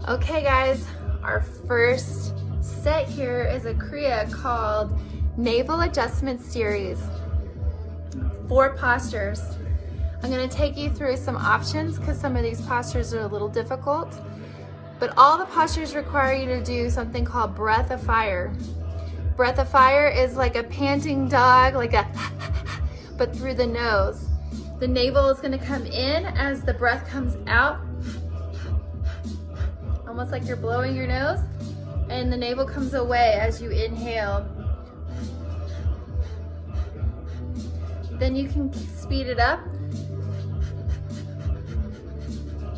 Okay guys, our first set here is a Kriya called Navel Adjustment Series. 4 postures. I'm going to take you through some options because some of these postures are a little difficult. But all the postures require you to do something called breath of fire. Breath of fire is like a panting dog, like a but through the nose. The navel is going to come in as the breath comes out. Almost like you're blowing your nose, and the navel comes away as you inhale. Then you can speed it up,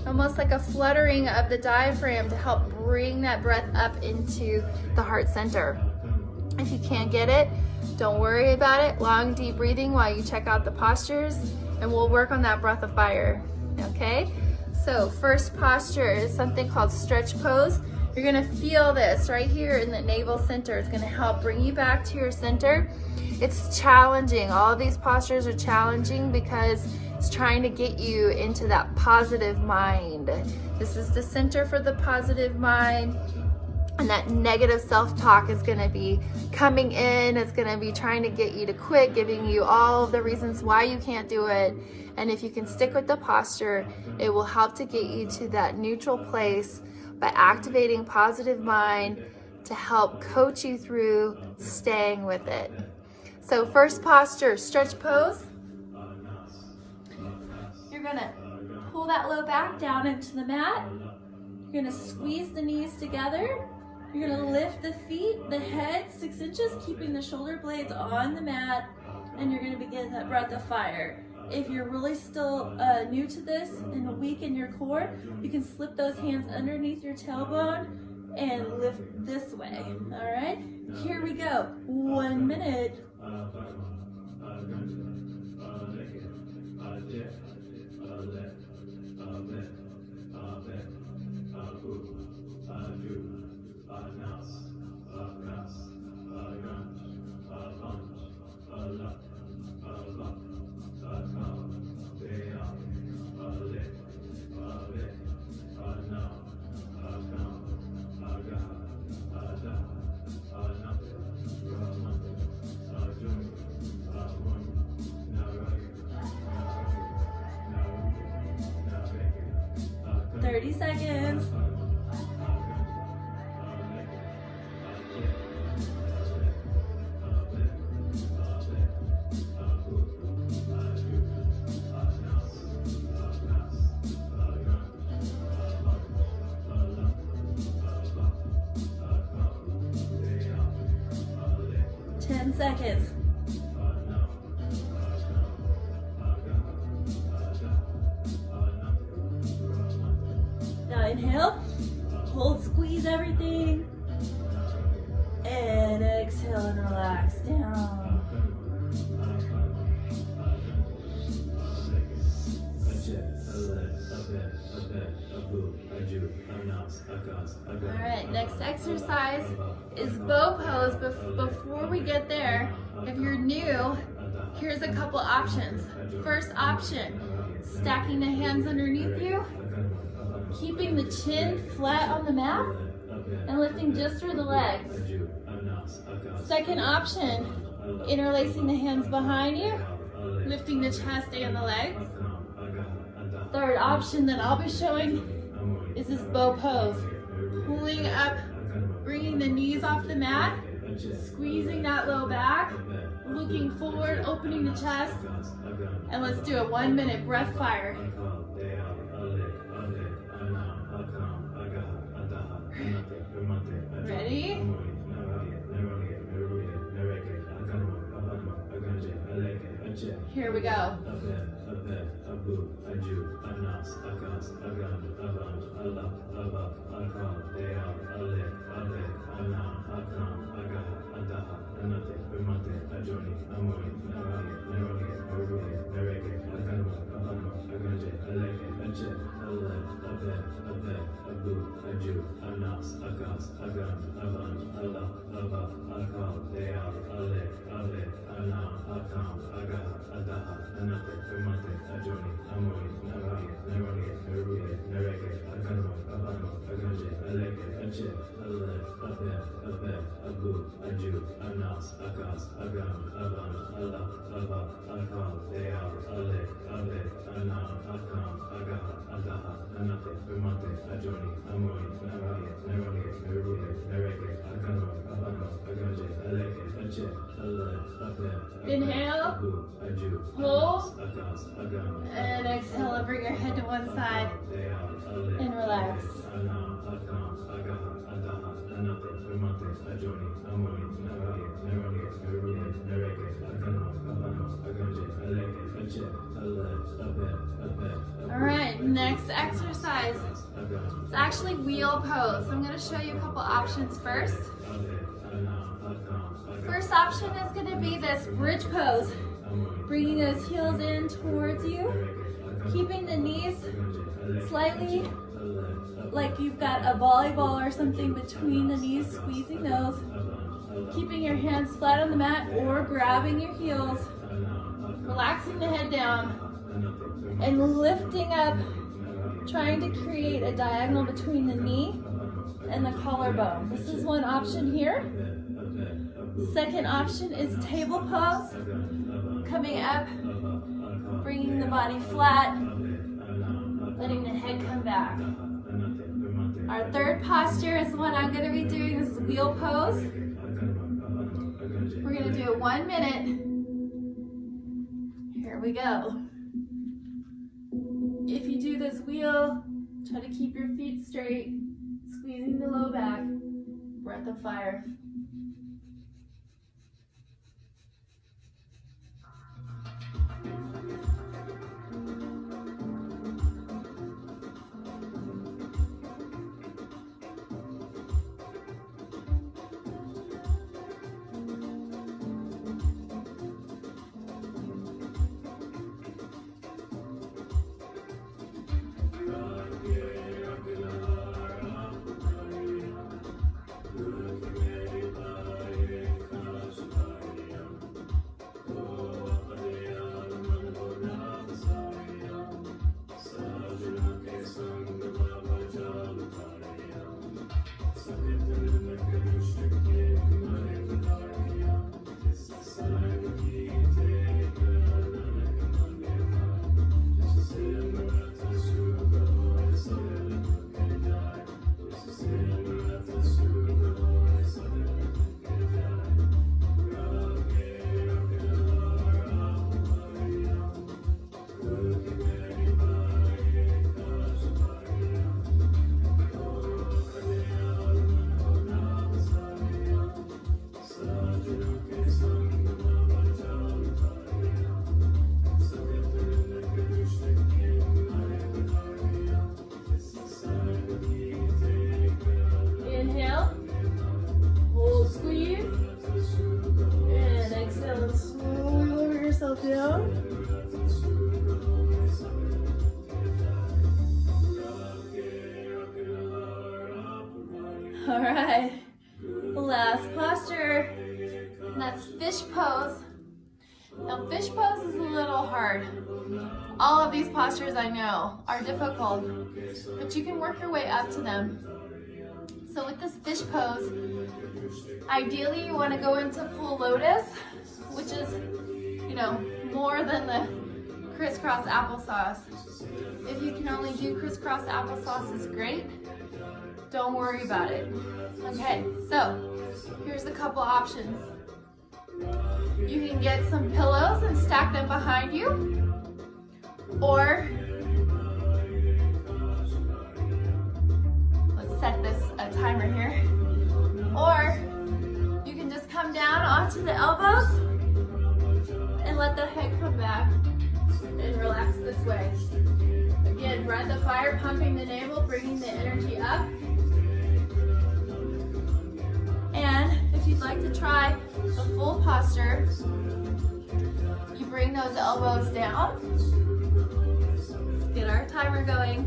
almost like a fluttering of the diaphragm to help bring that breath up into the heart center. If you can't get it, don't worry about it. Long, deep breathing while you check out the postures, and we'll work on that breath of fire, okay? So first posture is something called stretch pose. You're gonna feel this right here in the navel center. It's gonna help bring you back to your center. It's challenging. All of these postures are challenging because it's trying to get you into that positive mind. This is the center for the positive mind. And that negative self-talk is gonna be coming in. It's gonna be trying to get you to quit, giving you all of the reasons why you can't do it. And if you can stick with the posture, it will help to get you to that neutral place by activating positive mind to help coach you through staying with it. So first posture, stretch pose. You're gonna pull that low back down into the mat. You're gonna squeeze the knees together. You're gonna lift the feet, the head 6 inches, keeping the shoulder blades on the mat, and you're gonna begin that breath of fire. If you're really still new to this and weak in your core, you can slip those hands underneath your tailbone and lift this way, all right? Here we go, 1 minute. Thirty seconds. Seconds. Now inhale, hold, squeeze everything, and exhale and relax down. All right, next exercise is bow pose. Before we get there, if you're new, here's a couple options. First option, stacking the hands underneath you, keeping the chin flat on the mat, and lifting just through the legs. Second option, interlacing the hands behind you, lifting the chest and the legs. Third option that I'll be showing is this bow pose. Pulling up, bringing the knees off the mat, squeezing that low back, looking forward, opening the chest, and let's do a 1 minute breath fire. Ready? Here we go. Inhale, hold, and exhale. Bring your head to one side and relax. All right, next exercise. It's actually wheel pose. I'm going to show you a couple options first. First option is going to be this bridge pose. Bringing those heels in towards you, keeping the knees slightly like you've got a volleyball or something between the knees, squeezing those. Keeping your hands flat on the mat or grabbing your heels, relaxing the head down, and lifting up, trying to create a diagonal between the knee and the collarbone. This is one option here. Second option is table pose, coming up, bringing the body flat, letting the head come back. Our third posture is the one I'm going to be doing. This is wheel pose. We're going to do it 1 minute. Here we go. If you do this wheel, try to keep your feet straight, squeezing the low back, breath of fire. Down. All right, last posture, and that's fish pose. Now fish pose is a little hard. All of these postures I know are difficult, but you can work your way up to them. So with this fish pose, ideally you want to go into full lotus, which is, you know, more than the crisscross applesauce. If you can only do crisscross applesauce, is great. Don't worry about it. Okay, so here's a couple options. You can get some pillows and stack them behind you, or let's set this a timer here. Or you can just come down onto the elbows and let the head come back and relax this way. Again, breath of fire, pumping the navel, bringing the energy up. And if you'd like to try the full posture, you bring those elbows down. Let's get our timer going.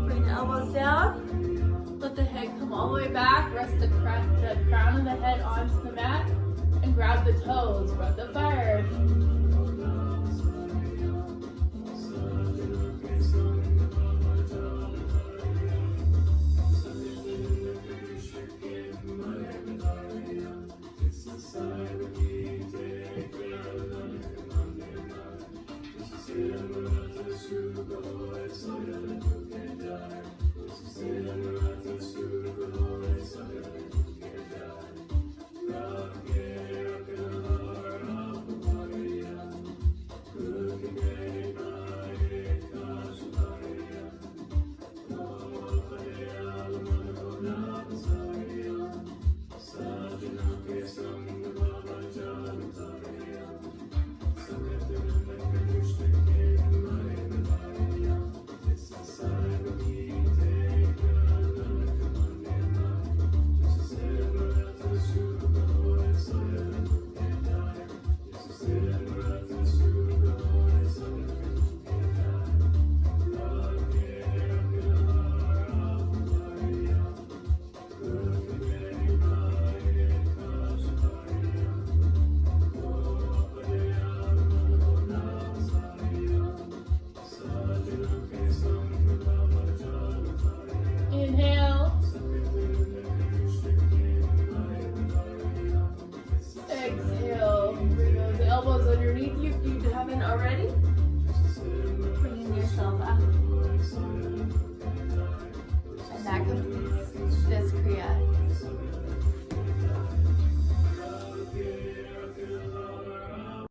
Bring the elbows down. Let the head come all the way back. Rest the crown of the head onto the mat. And grab the toes. Breath of fire.